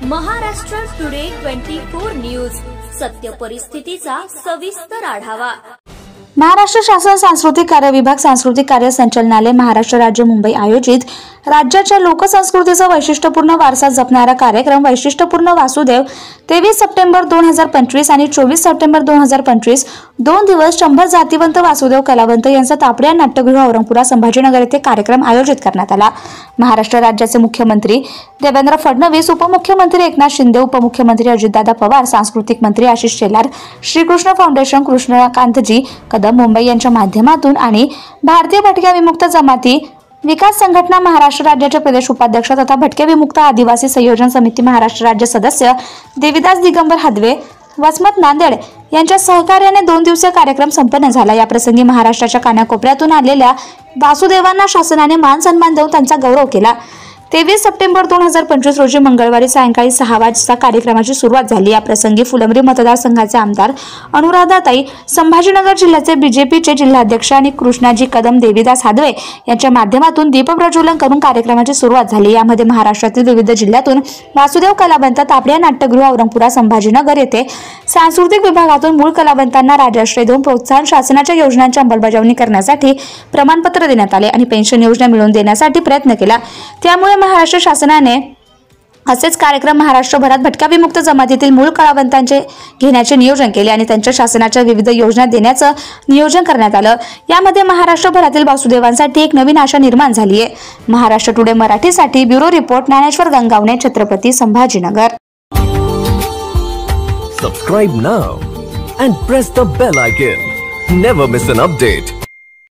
Maharashtra today 24 news, सत्य परिस्थितीचा सविस्तर आढावा। महाराष्ट्र शासन सांस्कृतिक कार्य विभाग, सांस्कृतिक कार्य संचालनालय, महाराष्ट्र राज्य, मुंबई आयोजित राज्याच्या लोकसंस्कृतीचा वैशिष्ट्यपूर्ण वारसा जपणारा कार्यक्रम वैशिष्ट्यपूर्ण वासुदेव 23 सप्टेंबर 2025 आणि 24 सप्टेंबर 2025 2 दिवस 100 जातीवंत वासुदेव कलावंत यांचा तापडिया नाट्यगृह औरंगपुरा संभाजीनगर येथे कार्यक्रम आयोजित करण्यात आला। महाराष्ट्र राज्याचे मुख्यमंत्री देवेंद्र फडणवीस, उपमुख्यमंत्री एकनाथ शिंदे, उपमुख्यमंत्री अजितदादा पवार, सांस्कृतिक मंत्री आशिष शेलार, श्रीकृष्ण फाउंडेशन कृष्णकांतजी कदम मुंबई यांच्या माध्यमातून आणि भारतीय भटक्या विमुक्त जमाती विकास संघटना महाराष्ट्र राज्याचे प्रदेश उपाध्यक्ष तथा भटक्या विमुक्त आदिवासी संयोजन समिती महाराष्ट्र राज्य सदस्य देविदास दिगंबर हादवे, वसमत नांदेड यांच्या सहकार्याने 2 दिवसीय कार्यक्रम संपन्न झाला। या प्रसंगी महाराष्ट्राच्या कानाकोपऱ्यातून आलेल्या वासुदेवांना शासनाने मान सन्मान देऊन त्यांचा गौरव केला। 23 सप्टेंबर 2025 रोजी मंगळवारी सायंकाळी 6 वाजता कार्यक्रमाची सुरुवात झाली। या प्रसंगी फुलंब्री मतदारसंघाचे आमदार अनुराधाताई, संभाजीनगर जिल्ह्याचे बीजेपीचे जिल्हाध्यक्ष आणि कृष्णाजी कदम, देविदास हादवे यांच्या माध्यमातून दीप प्रज्वलन करून कार्यक्रमाची सुरुवात झाली। यामध्ये महाराष्ट्रातील विविध जिल्ह्यातून वासुदेव कलावंत तापडिया नाट्यगृह औरंगपुरा संभाजीनगर येथे सांस्कृतिक विभागातून मूळ कलावंतांना राजाश्रय देऊन प्रोत्साहन, शासनाच्या योजनांची अंमलबजावणी करण्यासाठी प्रमाणपत्र देण्यात आले आणि पेन्शन योजना मिळवून देण्यासाठी प्रयत्न केला। त्यामुळे महाराष्ट्र शासनाने असेच कार्यक्रम महाराष्ट्रभरात भटक्या विमुक्त जमातीतील मूळ कलावंतांचे घेण्याचे नियोजन केले आणि त्यांच्या शासनाच्या विविध योजना देण्याचं नियोजन करण्यात आलं। यामध्ये महाराष्ट्रभरातील वासुदेवांसाठी एक नवीन आशा निर्माण झाली आहे। महाराष्ट्र टुडे मराठीसाठी bureau report, Dnyaneshwar Gangawane, Chhatrapati Sambhajinagar. Subscribe now and press the bell icon. Never miss an update.